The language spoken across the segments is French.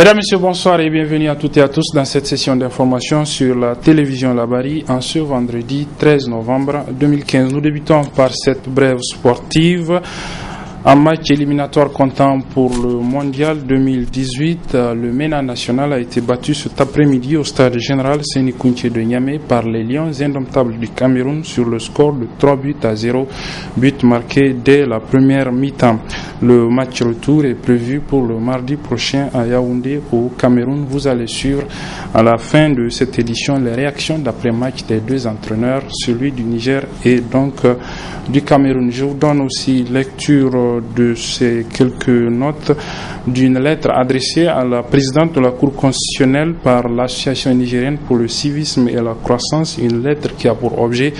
Mesdames, Messieurs, bonsoir et bienvenue à toutes et à tous dans cette session d'information sur la télévision Labari en ce vendredi 13 novembre 2015. Nous débutons par cette brève sportive. En match éliminatoire comptant pour le Mondial 2018, le MENA national a été battu cet après-midi au stade général Séni Kountché de Niamey par les Lions indomptables du Cameroun sur le score de 3-0, but marqué dès la première mi-temps. Le match retour est prévu pour le mardi prochain à Yaoundé au Cameroun. Vous allez suivre à la fin de cette édition les réactions d'après-match des deux entraîneurs, celui du Niger et donc du Cameroun. Je vous donne aussi lecture de ces quelques notes d'une lettre adressée à la présidente de la Cour constitutionnelle par l'Association nigérienne pour le civisme et la croissance, une lettre qui a pour objet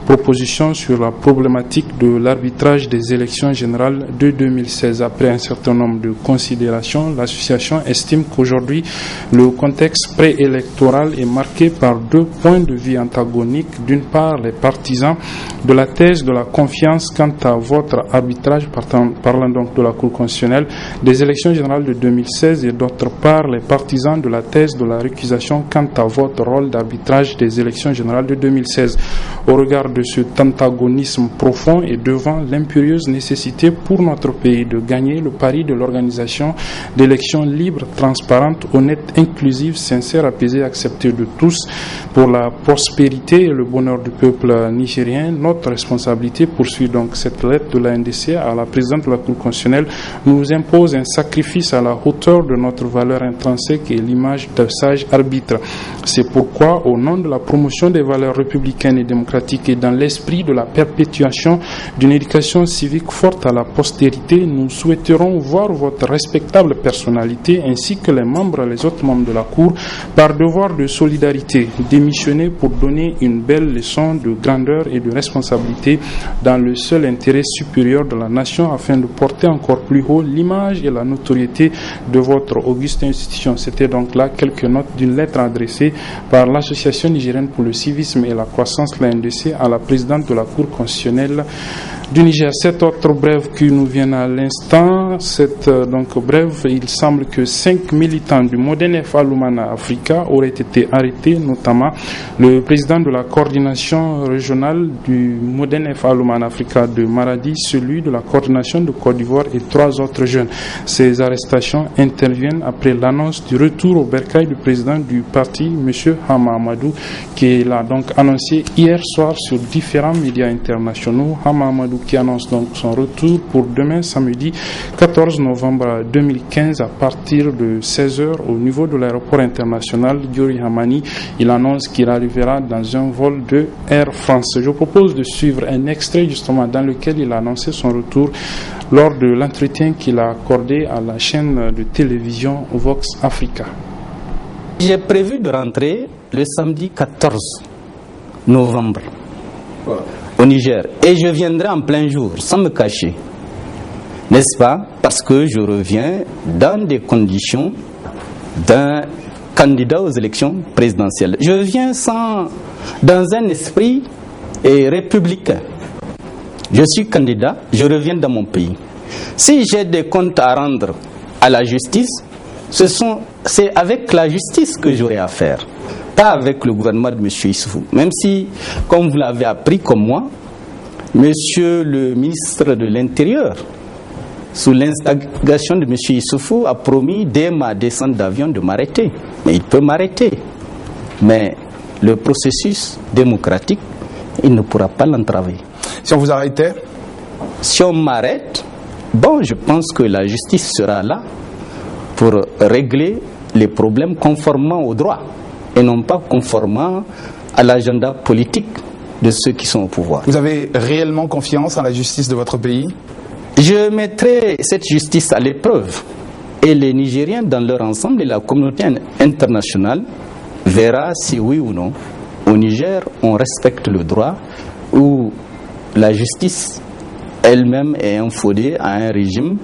proposition sur la problématique de l'arbitrage des élections générales de 2016. Après un certain nombre de considérations, l'association estime qu'aujourd'hui le contexte préélectoral est marqué par deux points de vue antagoniques. D'une part, les partisans de la thèse de la confiance quant à votre arbitrage, parlant donc de la Cour constitutionnelle, des élections générales de 2016, et d'autre part, les partisans de la thèse de la récusation quant à votre rôle d'arbitrage des élections générales de 2016. Au regard de ce antagonisme profond et devant l'impérieuse nécessité pour notre pays de gagner le pari de l'organisation d'élections libres, transparentes, honnêtes, inclusives, sincères, apaisées, acceptées de tous pour la prospérité et le bonheur du peuple nigérien, notre responsabilité, poursuit donc cette lettre de la NDC à la présidente de la Cour constitutionnelle, nous impose un sacrifice à la hauteur de notre valeur intrinsèque et l'image d'un sage arbitre. C'est pourquoi, au nom de la promotion des valeurs républicaines et démocratiques et dans l'esprit de la perpétuation d'une éducation civique forte à la postérité, nous souhaiterons voir votre respectable personnalité ainsi que les autres membres de la Cour, par devoir de solidarité, démissionner pour donner une belle leçon de grandeur et de responsabilité dans le seul intérêt supérieur de la nation afin de porter encore plus haut l'image et la notoriété de votre auguste institution. C'était donc là quelques notes d'une lettre adressée par l'Association nigérienne pour le civisme et la croissance, la NDC, à la présidente de la Cour constitutionnelle du Niger. Cette autre brève qui nous vient à l'instant, cette brève, il semble que 5 militants du Modenef Alumana Africa auraient été arrêtés, notamment le président de la coordination régionale du Modenef Alumana Africa de Maradi, celui de la coordination de Côte d'Ivoire et 3 autres jeunes. Ces arrestations interviennent après l'annonce du retour au bercail du président du parti, M. Hama Amadou, qui l'a donc annoncé hier soir sur différents médias internationaux. Hama Amadou qui annonce donc son retour pour demain samedi 14 novembre 2015 à partir de 16h au niveau de l'aéroport international Diori Hamani. Il annonce qu'il arrivera dans un vol de Air France. Je vous propose de suivre un extrait justement dans lequel il a annoncé son retour lors de l'entretien qu'il a accordé à la chaîne de télévision Vox Africa. J'ai prévu de rentrer le samedi 14 novembre au Niger et je viendrai en plein jour sans me cacher, n'est-ce pas? Parce que je reviens dans des conditions d'un candidat aux élections présidentielles. Je viens dans un esprit républicain. Je suis candidat, je reviens dans mon pays. Si j'ai des comptes à rendre à la justice, c'est avec la justice que j'aurai à faire, pas avec le gouvernement de M. Issoufou. Même si, comme vous l'avez appris comme moi, Monsieur le ministre de l'Intérieur, sous l'instigation de M. Issoufou, a promis dès ma descente d'avion de m'arrêter. Mais il peut m'arrêter. Mais le processus démocratique, il ne pourra pas l'entraver. Si on vous arrêtait? Si on m'arrête, je pense que la justice sera là pour régler les problèmes conformément au droit et non pas conformément à l'agenda politique de ceux qui sont au pouvoir. Vous avez réellement confiance en la justice de votre pays? Je mettrai cette justice à l'épreuve et les Nigériens dans leur ensemble et la communauté internationale verra si oui ou non au Niger on respecte le droit ou la justice elle-même est infondée à un régime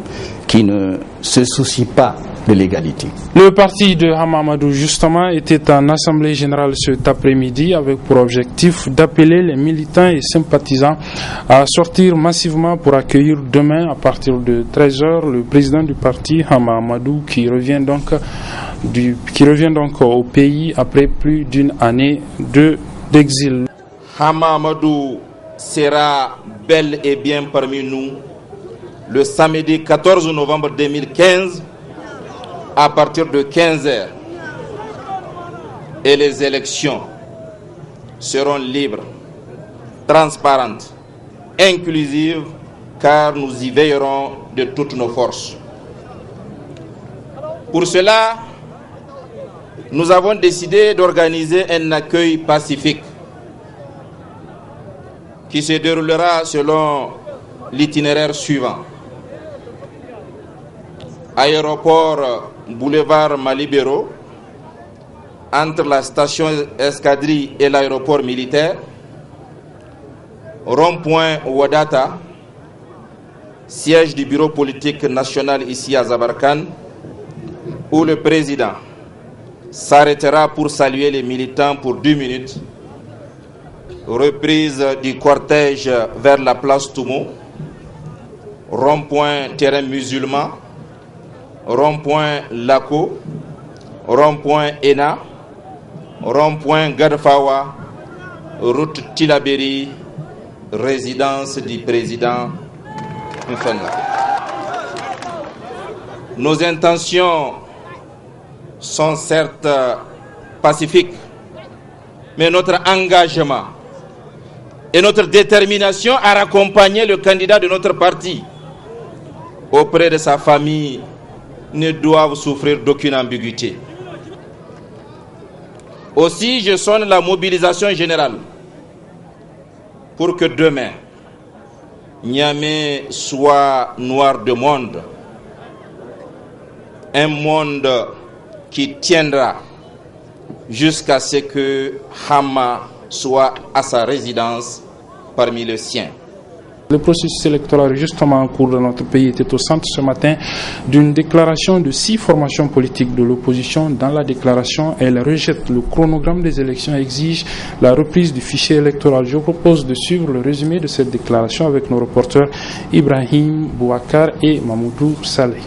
qui ne se soucie pas de l'égalité. Le parti de Hama Amadou, justement, était en assemblée générale cet après-midi avec pour objectif d'appeler les militants et sympathisants à sortir massivement pour accueillir demain à partir de 13h le président du parti, Hama Amadou, qui revient donc au pays après plus d'une année d'exil. Hama Amadou sera bel et bien parmi nous le samedi 14 novembre 2015 à partir de 15h. Et les élections seront libres, transparentes, inclusives, car nous y veillerons de toutes nos forces. Pour cela, nous avons décidé d'organiser un accueil pacifique qui se déroulera selon l'itinéraire suivant. Aéroport boulevard Malibéro, entre la station Escadrille et l'aéroport militaire, rond-point Ouadata, siège du bureau politique national ici à Zabarkan, où le président s'arrêtera pour saluer les militants pour 10 minutes, reprise du cortège vers la place Toumo, rond-point terrain musulman, rond-point Lako, rond-point Ena, rond-point Gadfawa, route Tilaberi, résidence du président Mfenga. Nos intentions sont certes pacifiques, mais notre engagement et notre détermination à accompagner le candidat de notre parti auprès de sa famille ne doivent souffrir d'aucune ambiguïté. Aussi, je sonne la mobilisation générale pour que demain, Niamey soit noir de monde, un monde qui tiendra jusqu'à ce que Hama soit à sa résidence parmi les siens. Le processus électoral justement en cours dans notre pays était au centre ce matin d'une déclaration de 6 formations politiques de l'opposition. Dans la déclaration, elle rejette le chronogramme des élections et exige la reprise du fichier électoral. Je vous propose de suivre le résumé de cette déclaration avec nos reporters Ibrahim Bouakar et Mamoudou Saleh.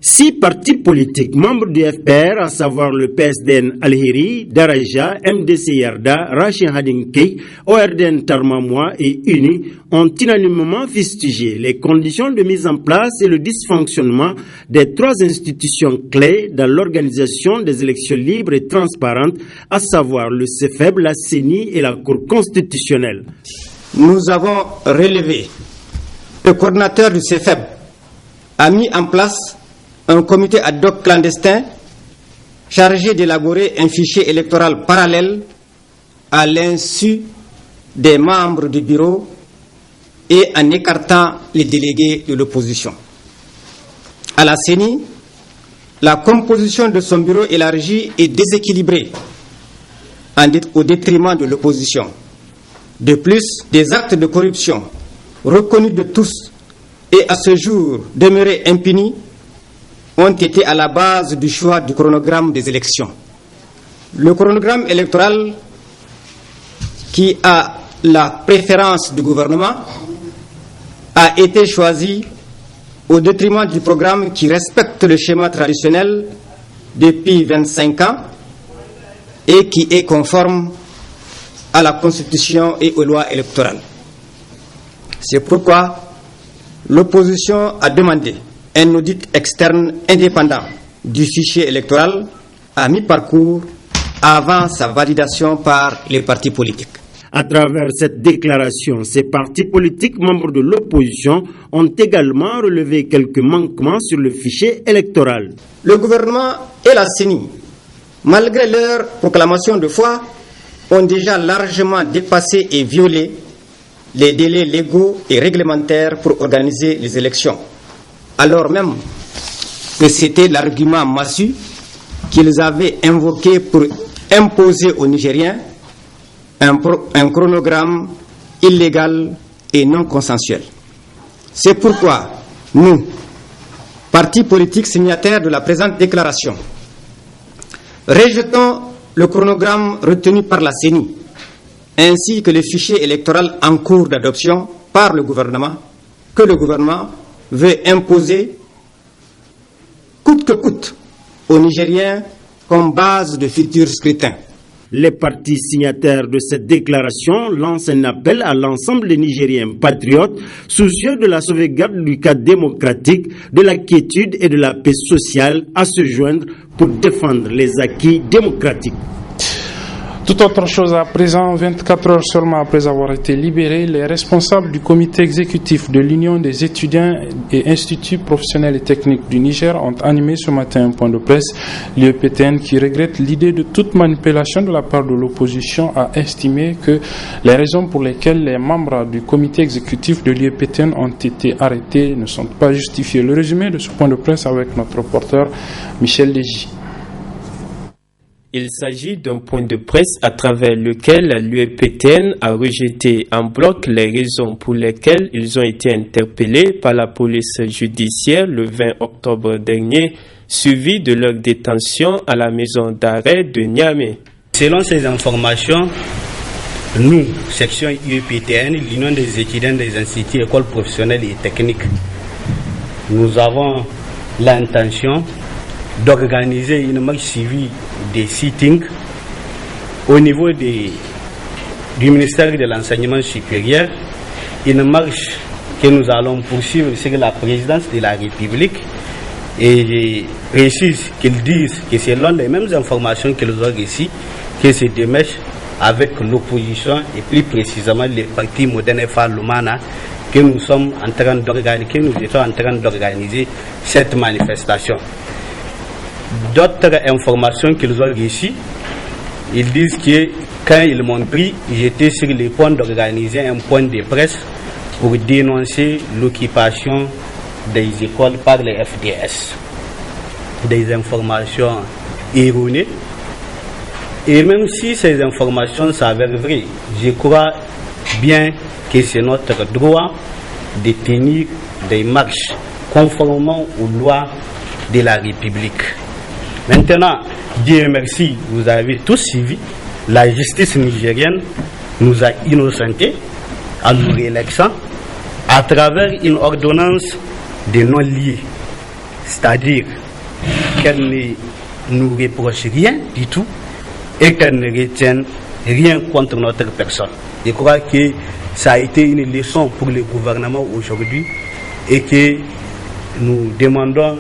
6 partis politiques membres du FPR, à savoir le PSDN Alheri, Daraja, MDC Yarda, Rachin Hadinkei, ORDN Tarmamoua et UNI, ont unanimement fustigé les conditions de mise en place et le dysfonctionnement des 3 institutions clés dans l'organisation des élections libres et transparentes, à savoir le CEFEB, la CENI et la Cour constitutionnelle. Nous avons relevé le coordinateur du CEFEB a mis en place un comité ad hoc clandestin chargé d'élaborer un fichier électoral parallèle à l'insu des membres du bureau et en écartant les délégués de l'opposition. À la CENI, la composition de son bureau élargi est déséquilibrée au détriment de l'opposition. De plus, des actes de corruption reconnus de tous et à ce jour demeurés impunis ont été à la base du choix du chronogramme des élections. Le chronogramme électoral qui a la préférence du gouvernement a été choisi au détriment du programme qui respecte le schéma traditionnel depuis 25 ans et qui est conforme à la Constitution et aux lois électorales. C'est pourquoi l'opposition a demandé un audit externe indépendant du fichier électoral à mi-parcours avant sa validation par les partis politiques. À travers cette déclaration, ces partis politiques membres de l'opposition ont également relevé quelques manquements sur le fichier électoral. Le gouvernement et la CENI, malgré leur proclamation de foi, ont déjà largement dépassé et violé les délais légaux et réglementaires pour organiser les élections, alors même que c'était l'argument massu qu'ils avaient invoqué pour imposer aux Nigériens un chronogramme illégal et non consensuel. C'est pourquoi nous, partis politiques signataires de la présente déclaration, rejetons le chronogramme retenu par la CENI, ainsi que le fichier électoral en cours d'adoption par le gouvernement, que le gouvernement veut imposer coûte que coûte aux Nigériens comme base de futurs scrutins. Les partis signataires de cette déclaration lancent un appel à l'ensemble des Nigériens patriotes soucieux de la sauvegarde du cadre démocratique, de la quiétude et de la paix sociale à se joindre pour défendre les acquis démocratiques. Tout autre chose à présent, 24 heures seulement après avoir été libérés, les responsables du comité exécutif de l'Union des étudiants et instituts professionnels et techniques du Niger ont animé ce matin un point de presse. L'UEPTN, qui regrette l'idée de toute manipulation de la part de l'opposition, a estimé que les raisons pour lesquelles les membres du comité exécutif de l'UEPTN ont été arrêtés ne sont pas justifiées. Le résumé de ce point de presse avec notre reporter Michel Légy. Il s'agit d'un point de presse à travers lequel l'UEPTN a rejeté en bloc les raisons pour lesquelles ils ont été interpellés par la police judiciaire le 20 octobre dernier, suivi de leur détention à la maison d'arrêt de Niamey. Selon ces informations, nous, section UEPTN, l'Union des étudiants des instituts, écoles professionnelles et techniques, nous avons l'intention d'organiser une marche suivie des sittings au niveau du ministère de l'enseignement supérieur, une marche que nous allons poursuivre sur la présidence de la République, et je précise qu'ils disent que selon les mêmes informations qu'ils ont reçues, que ces démarches avec l'opposition et plus précisément les partis modernes FA Lumana que nous étions en train d'organiser cette manifestation. D'autres informations qu'ils ont reçues, ils disent que quand ils m'ont pris, j'étais sur le point d'organiser un point de presse pour dénoncer l'occupation des écoles par les FDS. Des informations erronées. Et même si ces informations s'avèrent vraies, je crois bien que c'est notre droit de tenir des marches conformément aux lois de la République. Maintenant, Dieu merci, vous avez tous suivi, la justice nigérienne nous a innocentés à nos réélections à travers une ordonnance de non-lieu, c'est-à-dire qu'elle ne nous reproche rien du tout et qu'elle ne retienne rien contre notre personne. Je crois que ça a été une leçon pour le gouvernement aujourd'hui et que nous demandons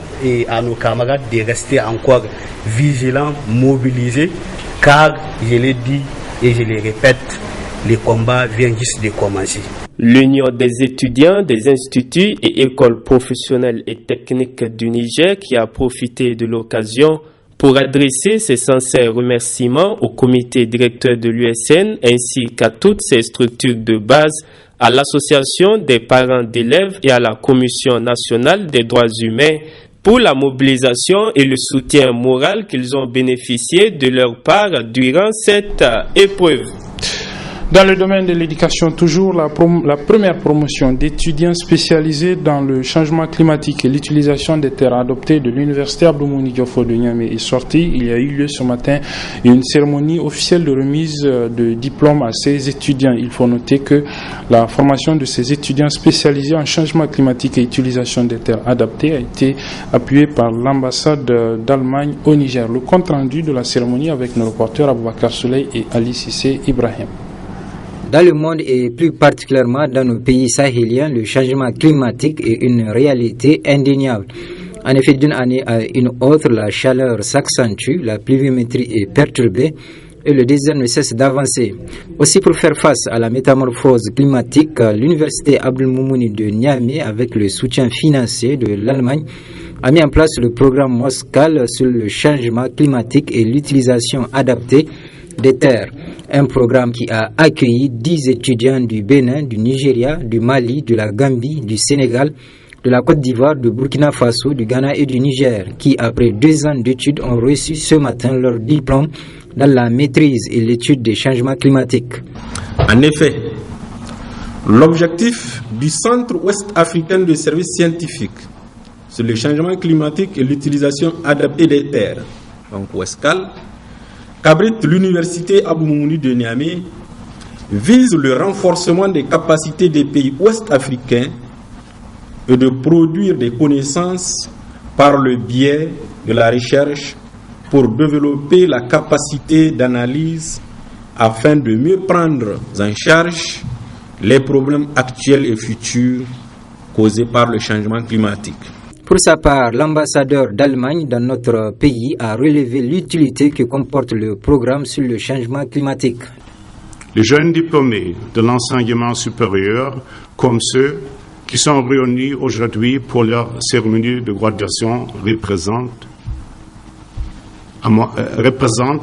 à nos camarades de rester encore vigilants, mobilisés, car, je l'ai dit et je le répète, le combat vient juste de commencer. L'Union des étudiants des instituts et écoles professionnelles et techniques du Niger, qui a profité de l'occasion pour adresser ses sincères remerciements au comité directeur de l'USN ainsi qu'à toutes ses structures de base, à l'association des parents d'élèves et à la Commission nationale des droits humains pour la mobilisation et le soutien moral qu'ils ont bénéficié de leur part durant cette épreuve. Dans le domaine de l'éducation, toujours, la première promotion d'étudiants spécialisés dans le changement climatique et l'utilisation des terres adoptées de l'université Abdou-Mouni Diofo de Niamey est sortie. Il y a eu lieu ce matin une cérémonie officielle de remise de diplômes à ces étudiants. Il faut noter que la formation de ces étudiants spécialisés en changement climatique et utilisation des terres adaptées a été appuyée par l'ambassade d'Allemagne au Niger. Le compte rendu de la cérémonie avec nos reporters Aboubakar Souley et Ali Sissé Ibrahim. Dans le monde et plus particulièrement dans nos pays sahéliens, le changement climatique est une réalité indéniable. En effet, d'une année à une autre, la chaleur s'accentue, la pluviométrie est perturbée et le désert ne cesse d'avancer. Aussi, pour faire face à la métamorphose climatique, l'université Abdou-Moumouni de Niamey, avec le soutien financier de l'Allemagne, a mis en place le programme Moscal sur le changement climatique et l'utilisation adaptée des terres. Un programme qui a accueilli 10 étudiants du Bénin, du Nigeria, du Mali, de la Gambie, du Sénégal, de la Côte d'Ivoire, du Burkina Faso, du Ghana et du Niger, qui après 2 ans d'études ont reçu ce matin leur diplôme dans la maîtrise et l'étude des changements climatiques. En effet, l'objectif du Centre Ouest Africain de services scientifiques sur le changement climatique et l'utilisation adaptée des terres, donc OESCAL, qu'abrite l'Université Abou Moumouni de Niamey, vise le renforcement des capacités des pays ouest-africains et de produire des connaissances par le biais de la recherche pour développer la capacité d'analyse afin de mieux prendre en charge les problèmes actuels et futurs causés par le changement climatique. Pour sa part, l'ambassadeur d'Allemagne dans notre pays a relevé l'utilité que comporte le programme sur le changement climatique. Les jeunes diplômés de l'enseignement supérieur, comme ceux qui sont réunis aujourd'hui pour leur cérémonie de graduation, représentent,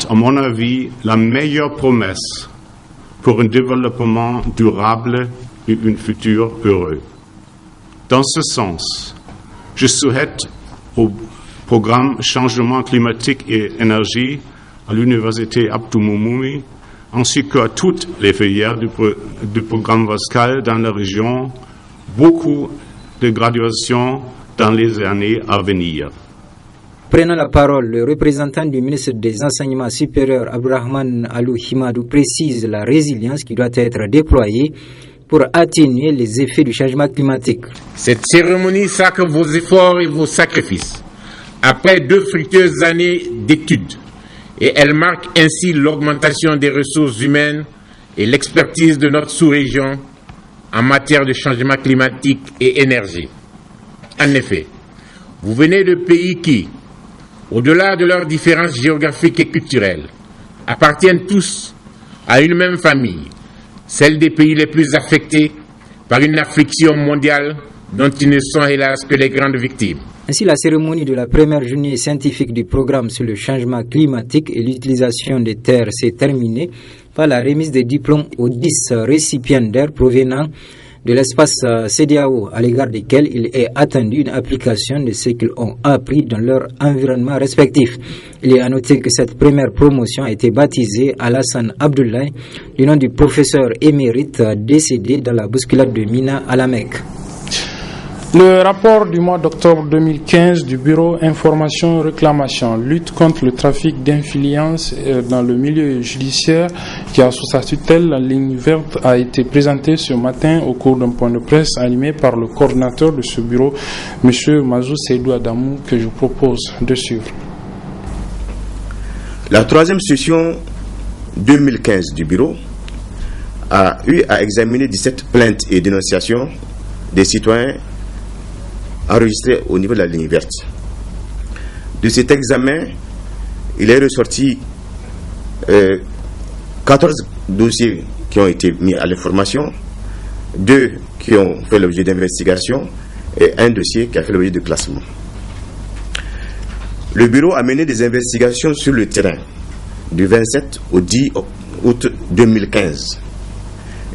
à mon avis, la meilleure promesse pour un développement durable et un futur heureux. Dans ce sens, je souhaite au programme Changement climatique et énergie à l'Université Abdou Moumouni, ainsi qu'à toutes les filières du programme OESCAL dans la région, beaucoup de graduations dans les années à venir. Prenant la parole, le représentant du ministre des Enseignements supérieurs, Abdourahmane Alou Himadou, précise la résilience qui doit être déployée pour atténuer les effets du changement climatique. Cette cérémonie sacre vos efforts et vos sacrifices après 2 fructueuses années d'études, et elle marque ainsi l'augmentation des ressources humaines et l'expertise de notre sous-région en matière de changement climatique et énergie. En effet, vous venez de pays qui, au-delà de leurs différences géographiques et culturelles, appartiennent tous à une même famille, celle des pays les plus affectés par une affliction mondiale dont ils ne sont hélas que les grandes victimes. Ainsi, la cérémonie de la première journée scientifique du programme sur le changement climatique et l'utilisation des terres s'est terminée par la remise des diplômes aux 10 récipiendaires provenant de l'espace CEDEAO, à l'égard desquels il est attendu une application de ce qu'ils ont appris dans leur environnement respectif. Il est à noter que cette première promotion a été baptisée Alassane Abdoulaye, du nom du professeur émérite décédé dans la bousculade de Mina à la Mecque. Le rapport du mois d'octobre 2015 du Bureau Information Réclamation lutte contre le trafic d'influence dans le milieu judiciaire qui a sous sa tutelle la ligne verte a été présenté ce matin au cours d'un point de presse animé par le coordinateur de ce bureau, M. Mazou Seydou Adamou, que je propose de suivre. La 3e session 2015 du bureau a eu à examiner 17 plaintes et dénonciations des citoyens enregistrés au niveau de la ligne verte. De cet examen, il est ressorti 14 dossiers qui ont été mis à l'information, 2 qui ont fait l'objet d'investigation et un dossier qui a fait l'objet de classement. Le bureau a mené des investigations sur le terrain du 27 au 10 août 2015.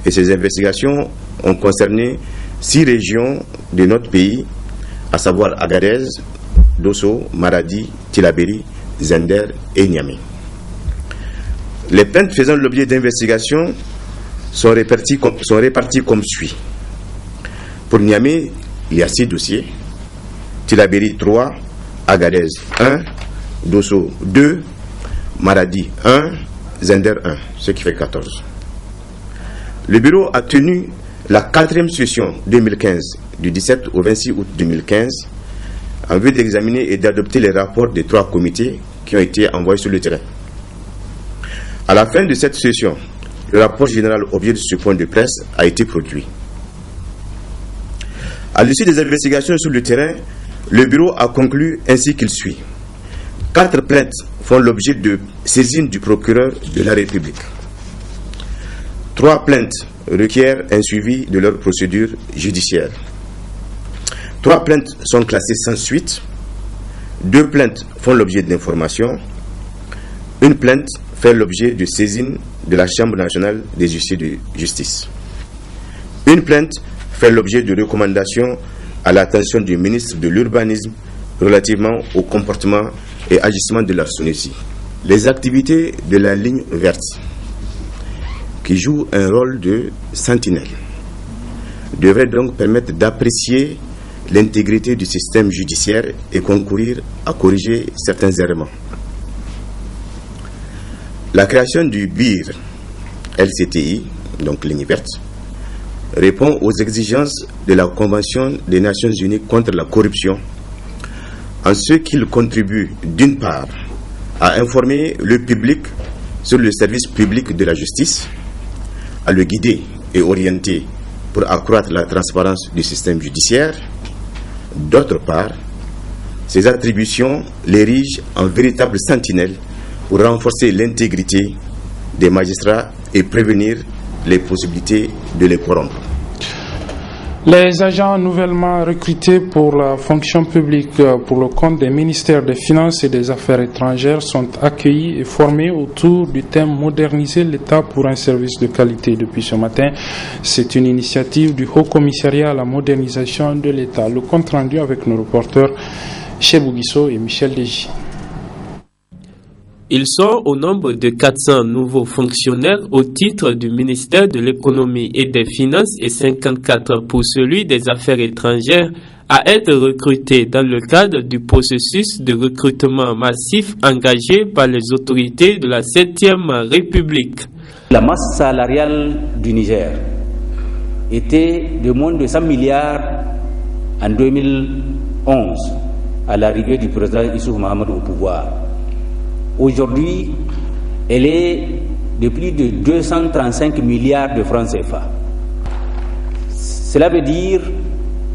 Et ces investigations ont concerné 6 régions de notre pays, à savoir Agadez, Dosso, Maradi, Tillabéri, Zender et Niamey. Les plaintes faisant l'objet d'investigation sont réparties comme suit. Pour Niamey, il y a 6 dossiers, Tillabéri 3, Agadez 1, Dosso 2, Maradi 1, Zender 1, ce qui fait 14. Le bureau a tenu la 4e session 2015 du 17 au 26 août 2015 en vue d'examiner et d'adopter les rapports des 3 comités qui ont été envoyés sur le terrain. À la fin de cette session, le rapport général objet de ce point de presse a été produit. À l'issue des investigations sur le terrain, le bureau a conclu ainsi qu'il suit. 4 plaintes font l'objet de saisine du procureur de la République. 3 plaintes requièrent un suivi de leur procédure judiciaire. 3 plaintes sont classées sans suite. 2 plaintes font l'objet d'informations. Une plainte fait l'objet de saisine de la Chambre nationale des huissiers de justice. Une plainte fait l'objet de recommandations à l'attention du ministre de l'Urbanisme relativement au comportement et agissement de la SONESI. Les activités de la ligne verte, qui joue un rôle de sentinelle, devrait donc permettre d'apprécier l'intégrité du système judiciaire et concourir à corriger certains errements. La création du BIR LCTI, donc ligne verte, répond aux exigences de la Convention des Nations Unies contre la corruption en ce qu'il contribue d'une part à informer le public sur le service public de la justice, à le guider et orienter pour accroître la transparence du système judiciaire. D'autre part, ces attributions l'érigent en véritable sentinelle pour renforcer l'intégrité des magistrats et prévenir les possibilités de les corrompre. Les agents nouvellement recrutés pour la fonction publique pour le compte des ministères des Finances et des Affaires étrangères sont accueillis et formés autour du thème « Moderniser l'État pour un service de qualité » depuis ce matin. C'est une initiative du Haut Commissariat à la modernisation de l'État. Le compte rendu avec nos reporters Chebou Guisso et Michel Deji. Ils sont au nombre de 400 nouveaux fonctionnaires au titre du ministère de l'économie et des finances et 54 pour celui des affaires étrangères à être recrutés dans le cadre du processus de recrutement massif engagé par les autorités de la 7e République. La masse salariale du Niger était de moins de 100 milliards en 2011 à l'arrivée du président Issoufou Mahamadou au pouvoir. Aujourd'hui, elle est de plus de 235 milliards de francs CFA. Cela veut dire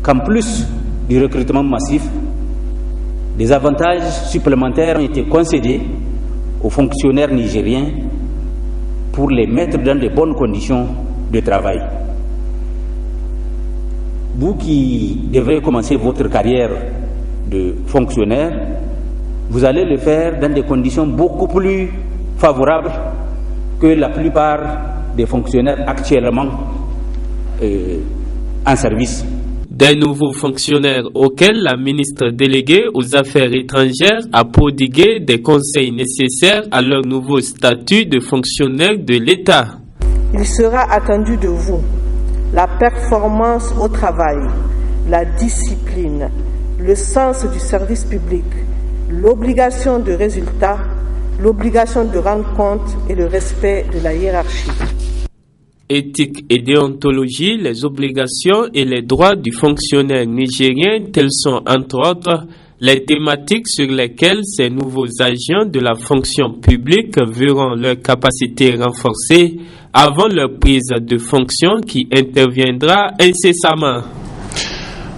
qu'en plus du recrutement massif, des avantages supplémentaires ont été concédés aux fonctionnaires nigériens pour les mettre dans de bonnes conditions de travail. Vous qui devrez commencer votre carrière de fonctionnaire, vous allez le faire dans des conditions beaucoup plus favorables que la plupart des fonctionnaires actuellement en service. Des nouveaux fonctionnaires auxquels la ministre déléguée aux Affaires étrangères a prodigué des conseils nécessaires à leur nouveau statut de fonctionnaire de l'État. Il sera attendu de vous la performance au travail, la discipline, le sens du service public, l'obligation de résultat, l'obligation de rendre compte et le respect de la hiérarchie. Éthique et déontologie, les obligations et les droits du fonctionnaire nigérien, telles sont entre autres les thématiques sur lesquelles ces nouveaux agents de la fonction publique verront leur capacité renforcée avant leur prise de fonction qui interviendra incessamment.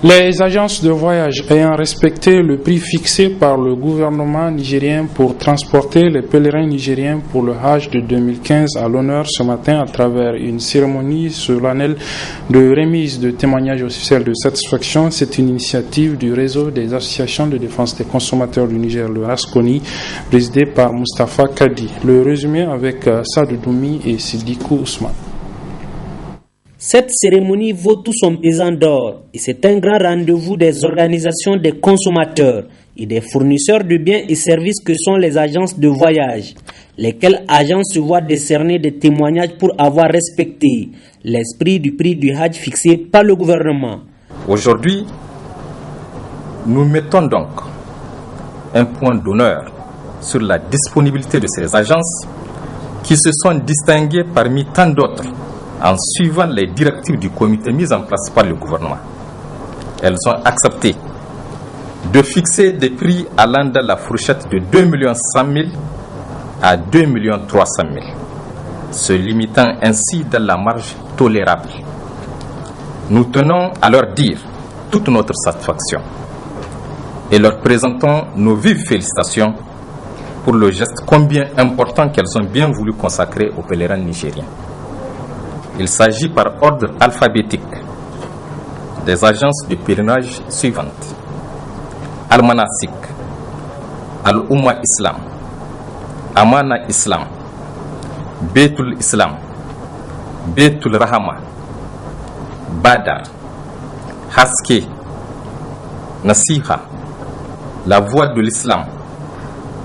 Les agences de voyage ayant respecté le prix fixé par le gouvernement nigérien pour transporter les pèlerins nigériens pour le Hajj de 2015 à l'honneur ce matin à travers une cérémonie solennelle de remise de témoignages officiels de satisfaction, c'est une initiative du réseau des associations de défense des consommateurs du Niger, le RASCONI, présidé par Mustafa Kadi. Le résumé avec Sadou Doumi et Sidikou Ousmane. Cette cérémonie vaut tout son pesant d'or et c'est un grand rendez-vous des organisations des consommateurs et des fournisseurs de biens et services que sont les agences de voyage, lesquelles agences se voient décerner des témoignages pour avoir respecté l'esprit du prix du Hajj fixé par le gouvernement. Aujourd'hui, nous mettons donc un point d'honneur sur la disponibilité de ces agences qui se sont distinguées parmi tant d'autres en suivant les directives du comité mises en place par le gouvernement. Elles ont accepté de fixer des prix allant dans la fourchette de 2 100 000 à 2 300 000, se limitant ainsi dans la marge tolérable. Nous tenons à leur dire toute notre satisfaction et leur présentons nos vives félicitations pour le geste combien important qu'elles ont bien voulu consacrer aux pèlerins nigériens. Il s'agit par ordre alphabétique des agences de pèlerinage suivantes: Al-Manasik, Al-Umma Islam, Amana Islam, Betul Islam, Betul Rahama, Badar, Haske, Nasiha, La Voie de l'Islam,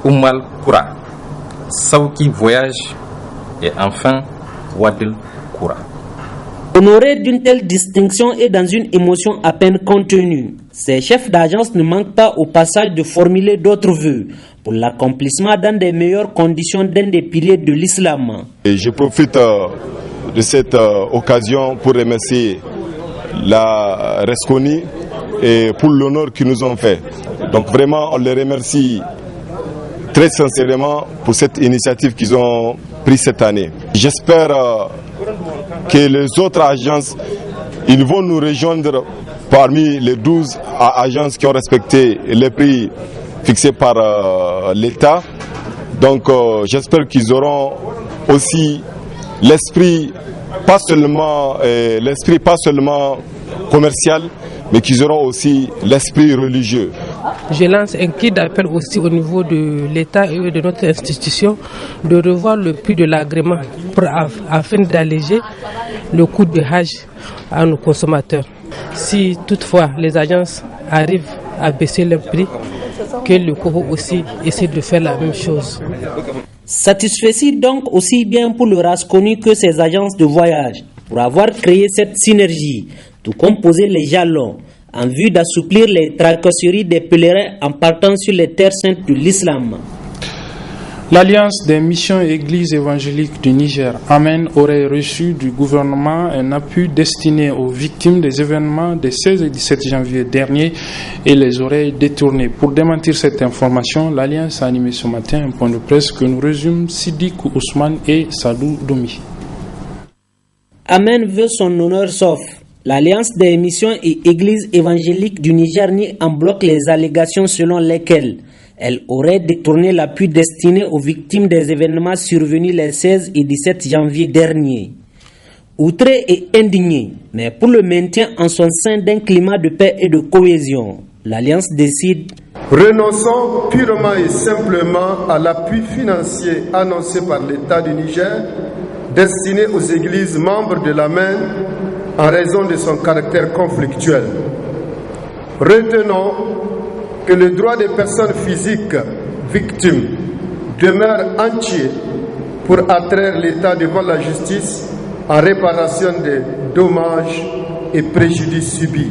Ummal Kura, Sauki Voyage et enfin Wadil Koura. Honoré d'une telle distinction et dans une émotion à peine contenue, ces chefs d'agence ne manquent pas au passage de formuler d'autres vœux pour l'accomplissement dans des meilleures conditions d'un des piliers de l'islam. Et je profite de cette occasion pour remercier la Resconi et pour l'honneur qu'ils nous ont fait. Donc vraiment, on les remercie très sincèrement pour cette initiative qu'ils ont prise cette année. J'espère que les autres agences, ils vont nous rejoindre parmi les 12 agences qui ont respecté les prix fixés par l'État. Donc j'espère qu'ils auront aussi l'esprit pas seulement commercial, mais qu'ils auront aussi l'esprit religieux. Je lance un cri d'appel aussi au niveau de l'État et de notre institution de revoir le prix de l'agrément afin d'alléger le coût de Hajj à nos consommateurs. Si toutefois les agences arrivent à baisser le prix, que le Congo aussi essaie de faire la même chose. Satisfait donc aussi bien pour le Rasconi que ses agences de voyage pour avoir créé cette synergie, tout comme poser les jalons en vue d'assouplir les tracasseries des pèlerins en partant sur les terres saintes de l'islam. L'Alliance des missions et églises évangéliques du Niger, Amen, aurait reçu du gouvernement un appui destiné aux victimes des événements des 16 et 17 janvier dernier et les aurait détournés. Pour démentir cette information, l'Alliance a animé ce matin un point de presse que nous résument Sidi Ousmane et Sadou Doumi. Amen veut son honneur sauf. L'Alliance des missions et églises évangéliques du Niger nie en bloc les allégations selon lesquelles elle aurait détourné l'appui destiné aux victimes des événements survenus les 16 et 17 janvier dernier. Outré et indigné, mais pour le maintien en son sein d'un climat de paix et de cohésion, l'Alliance décide: renonçons purement et simplement à l'appui financier annoncé par l'État du Niger destiné aux églises membres de l'Amen en raison de son caractère conflictuel. Retenons que le droit des personnes physiques victimes demeure entier pour attraire l'État devant la justice en réparation des dommages et préjudices subis.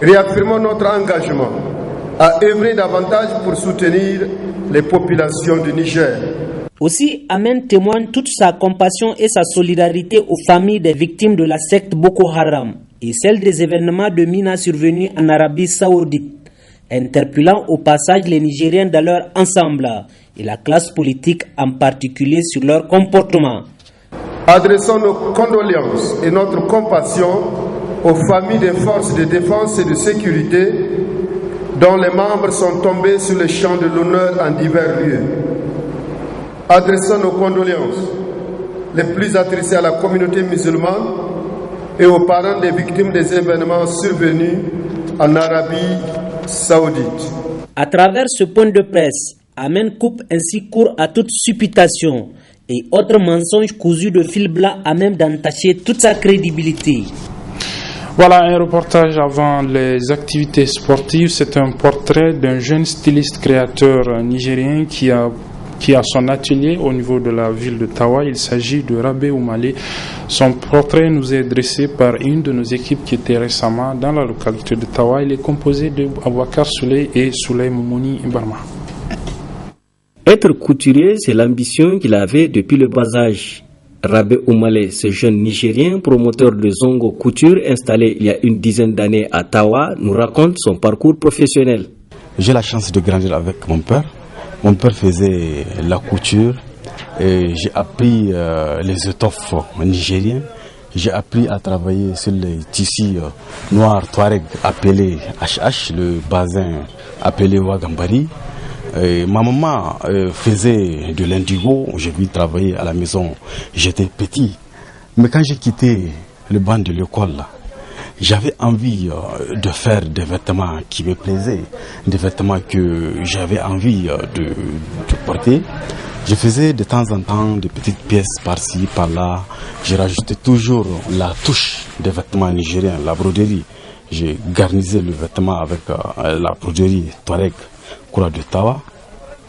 Réaffirmons notre engagement à œuvrer davantage pour soutenir les populations du Niger. Aussi, Amen témoigne toute sa compassion et sa solidarité aux familles des victimes de la secte Boko Haram et celles des événements de Mina survenus en Arabie Saoudite, interpellant au passage les Nigériens dans leur ensemble et la classe politique en particulier sur leur comportement. Adressons nos condoléances et notre compassion aux familles des forces de défense et de sécurité dont les membres sont tombés sur le champ de l'honneur en divers lieux. Adressons nos condoléances les plus attristées à la communauté musulmane et aux parents des victimes des événements survenus en Arabie Saoudite. À travers ce point de presse, Amen coupe ainsi court à toute supputation et autres mensonges cousus de fil blanc à même d'entacher toute sa crédibilité. Voilà un reportage avant les activités sportives. C'est un portrait d'un jeune styliste créateur nigérien qui a son atelier au niveau de la ville de Tawa. Il s'agit de Rabé Oumalé. Son portrait nous est dressé par une de nos équipes qui était récemment dans la localité de Tawa. Il est composé de Abouakar Souley et Souley Moumouni Barma. Être couturier, c'est l'ambition qu'il avait depuis le bas âge. Rabé Oumalé, ce jeune Nigérien, promoteur de Zongo Couture, installé il y a une dizaine d'années à Tawa, nous raconte son parcours professionnel. J'ai la chance de grandir avec mon père. Mon père faisait la couture et j'ai appris les étoffes nigériennes. J'ai appris à travailler sur les tissus noirs Touareg appelés HH, le bazin appelé Wagambari. Et ma maman faisait de l'indigo, j'ai vu travailler à la maison, j'étais petit. Mais quand j'ai quitté le banc de l'école, j'avais envie de faire des vêtements qui me plaisaient, des vêtements que j'avais envie de porter. Je faisais de temps en temps des petites pièces par-ci, par-là. J'ai rajouté toujours la touche des vêtements nigériens, la broderie. J'ai garnisé le vêtement avec la broderie Touareg, Koura de Tawa.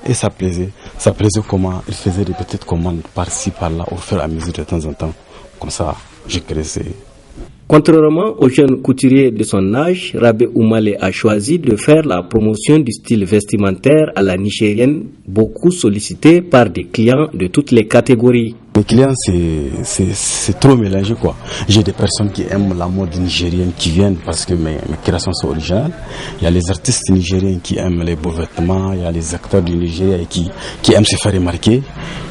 Et ça plaisait. Ça plaisait comment il faisait des petites commandes par-ci, par-là, au fur et à mesure de temps en temps. Comme ça, je créais. Contrairement aux jeunes couturiers de son âge, Rabé Oumale a choisi de faire la promotion du style vestimentaire à la nigérienne, beaucoup sollicité par des clients de toutes les catégories. Les clients, c'est trop mélangé, quoi. J'ai des personnes qui aiment la mode nigérienne qui viennent parce que mes créations sont originales. Il y a les artistes nigériens qui aiment les beaux vêtements. Il y a les acteurs du Nigeria qui aiment se faire remarquer.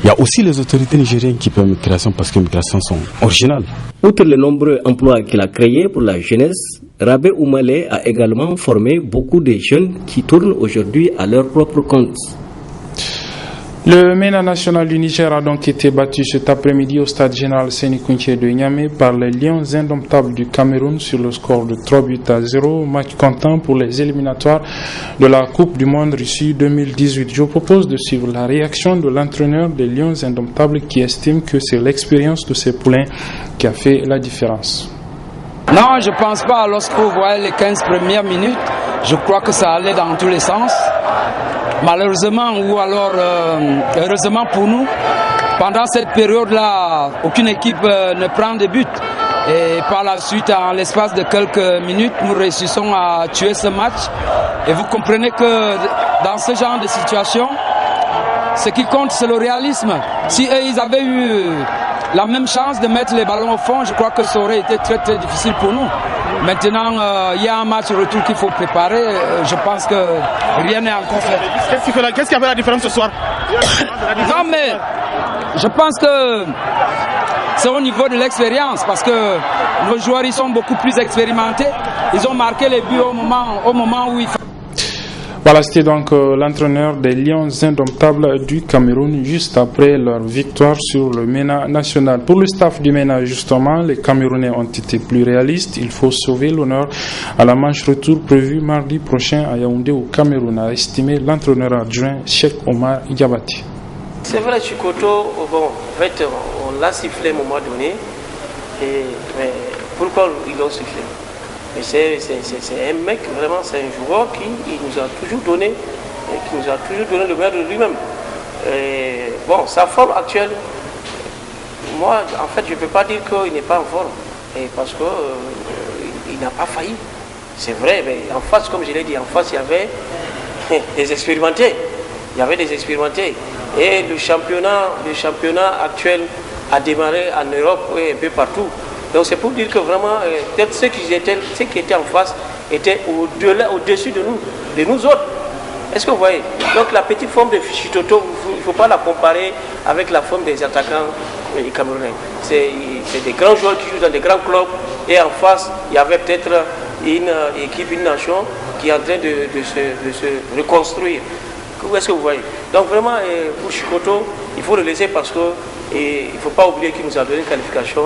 Il y a aussi les autorités nigériennes qui aiment mes créations parce que mes créations sont originales. Outre les nombreux emplois qu'il a créés pour la jeunesse, Rabé Oumale a également formé beaucoup de jeunes qui tournent aujourd'hui à leur propre compte. Le MENA national du Niger a donc été battu cet après-midi au stade général Séni Kountché de Niamey par les Lions indomptables du Cameroun sur le score de 3-0. Match comptant pour les éliminatoires de la Coupe du Monde Russie 2018. Je vous propose de suivre la réaction de l'entraîneur des Lions indomptables qui estime que c'est l'expérience de ses poulains qui a fait la différence. Non, je ne pense pas. Lorsque vous voyez les 15 premières minutes, je crois que ça allait dans tous les sens. Malheureusement, ou alors heureusement pour nous, pendant cette période-là, aucune équipe ne prend de but. Et par la suite, en l'espace de quelques minutes, nous réussissons à tuer ce match. Et vous comprenez que dans ce genre de situation, ce qui compte, c'est le réalisme. Si eux, ils avaient eu la même chance de mettre les ballons au fond, je crois que ça aurait été très très difficile pour nous. Maintenant, il y a un match retour qu'il faut préparer. Je pense que rien n'est encore fait. Qu'est-ce qui a fait la différence ce soir? Non, mais je pense que c'est au niveau de l'expérience parce que nos joueurs ils sont beaucoup plus expérimentés. Ils ont marqué les buts au moment où il faut. Voilà, c'était donc l'entraîneur des Lions indomptables du Cameroun juste après leur victoire sur le MENA national. Pour le staff du MENA, justement, les Camerounais ont été plus réalistes. Il faut sauver l'honneur à la manche retour prévue mardi prochain à Yaoundé au Cameroun, a estimé l'entraîneur adjoint Cheikh Omar Diabati. C'est vrai, Chikoto, bon, en fait, on l'a sifflé à un moment donné. Mais pourquoi ils l'ont sifflé? Mais c'est un mec, vraiment, c'est un joueur qui nous a toujours donné le meilleur de lui-même. Bon, sa forme actuelle, moi, en fait, je ne peux pas dire qu'il n'est pas en forme. Parce qu'il n'a pas failli. C'est vrai, mais en face, comme je l'ai dit, en face, il y avait des expérimentés. Et le championnat actuel a démarré en Europe et un peu partout. Donc c'est pour dire que vraiment, peut-être ceux qui étaient en face étaient au-dessus de nous autres. Est-ce que vous voyez? Donc la petite forme de Chitoto, il ne faut pas la comparer avec la forme des attaquants camerounais. C'est des grands joueurs qui jouent dans des grands clubs et en face, il y avait peut-être une équipe, une nation qui est en train de se reconstruire. Est-ce que vous voyez? Donc vraiment, pour Chikoto, il faut le laisser parce que il ne faut pas oublier qu'il nous a donné une qualification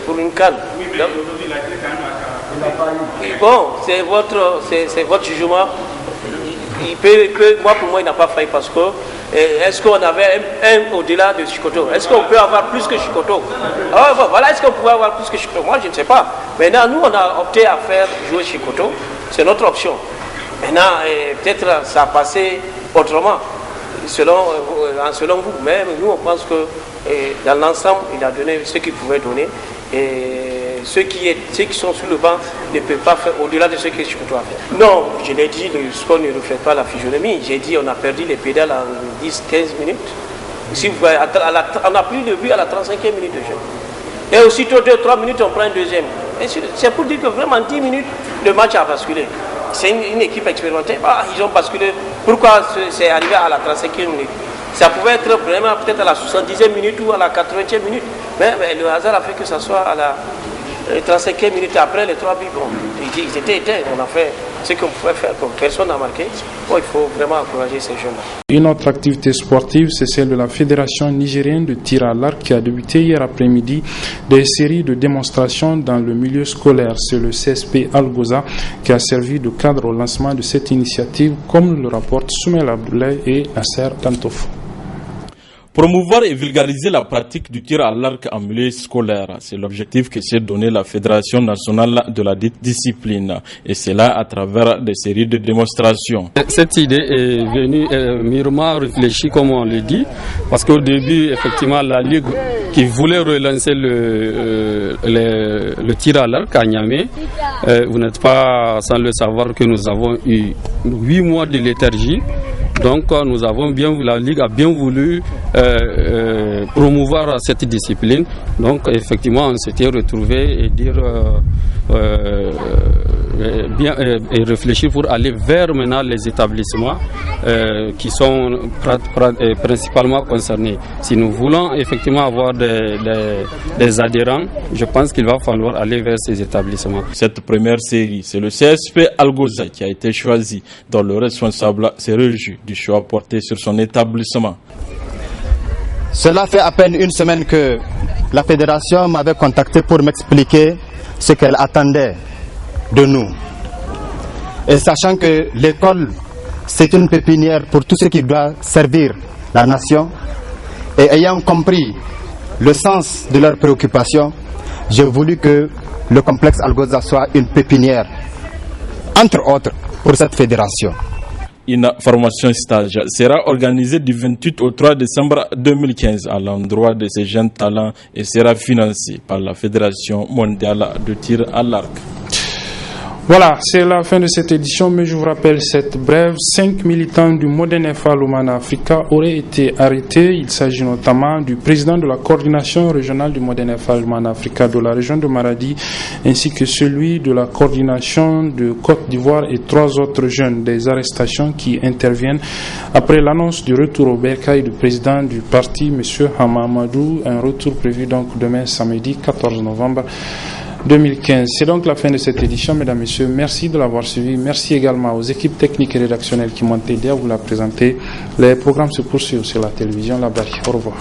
pour une CAN. Oui, mais aujourd'hui, il a été quand même bon, c'est votre jugement. Pour moi, il n'a pas failli parce que est-ce qu'on avait un au-delà de Chikoto? Est-ce qu'on peut avoir plus que Chikoto? Voilà, est-ce qu'on pouvait avoir plus que Chikoto? Moi, je ne sais pas. Maintenant, nous, on a opté à faire jouer Chikoto. C'est notre option. Maintenant, peut-être ça a passé autrement, selon vous. Mais nous, on pense que dans l'ensemble, il a donné ce qu'il pouvait donner. Et ceux qui sont sur le banc ne peuvent pas faire au-delà de ce que Chikoto a fait. Non, je l'ai dit, le sport ne reflète pas la physionomie. J'ai dit on a perdu les pédales en 10-15 minutes. Si vous voyez, on a pris le but à la 35e minute de jeu. Et aussitôt 2-3 minutes, on prend un deuxième. C'est pour dire que vraiment 10 minutes, le match a basculé. C'est une équipe expérimentée. Ils ont basculé. Pourquoi c'est arrivé à la 35e minute? Ça pouvait être vraiment peut-être à la 70e minute ou à la 80e minute. Mais le hasard a fait que ça soit à la 35e minute après les 3 buts. Bon, ils étaient éteints. On a fait ce qu'on pouvait faire. Comme personne n'a marqué. Bon, il faut vraiment encourager ces jeunes-là. Une autre activité sportive, c'est celle de la Fédération nigérienne de tir à l'arc qui a débuté hier après-midi des séries de démonstrations dans le milieu scolaire. C'est le CSP Algoza qui a servi de cadre au lancement de cette initiative, comme le rapportent Soumel Abdoulaye et Nasser Tantof. Promouvoir et vulgariser la pratique du tir à l'arc en milieu scolaire, c'est l'objectif que s'est donné la Fédération nationale de la dite discipline, et cela à travers des séries de démonstrations. Cette idée est venue mûrement réfléchie, comme on le dit, parce qu'au début, effectivement, la Ligue qui voulait relancer le tir à l'arc à Niamey. Vous n'êtes pas sans le savoir que nous avons eu 8 mois de léthargie. Donc la Ligue a bien voulu promouvoir cette discipline. Donc effectivement on s'était retrouvé et dire et réfléchir pour aller vers maintenant les établissements qui sont principalement concernés. Si nous voulons effectivement avoir des adhérents, je pense qu'il va falloir aller vers ces établissements. Cette première série, c'est le CSP Algoza qui a été choisi, dont le responsable s'est réjoui du choix porté sur son établissement. Cela fait à peine une semaine que la fédération m'avait contacté pour m'expliquer ce qu'elle attendait de nous. Et sachant que l'école, c'est une pépinière pour tout ce qui doit servir la nation, et ayant compris le sens de leurs préoccupations, j'ai voulu que le complexe Algoza soit une pépinière, entre autres, pour cette fédération. Une formation stage sera organisée du 28 au 3 décembre 2015 à l'endroit de ces jeunes talents et sera financée par la Fédération mondiale de tir à l'arc. Voilà, c'est la fin de cette édition, mais je vous rappelle cette brève. 5 militants du Modern FA Lumana Africa auraient été arrêtés. Il s'agit notamment du président de la coordination régionale du Modern FA Lumana Africa de la région de Maradi, ainsi que celui de la coordination de Côte d'Ivoire et 3 autres jeunes. Des arrestations qui interviennent après l'annonce du retour au bercail du président du parti, M. Hamamadou, un retour prévu donc demain samedi 14 novembre 2015. C'est donc la fin de cette édition, mesdames et messieurs. Merci de l'avoir suivi. Merci également aux équipes techniques et rédactionnelles qui m'ont aidé à vous la présenter. Les programmes se poursuivent sur la télévision La Bari. Au revoir.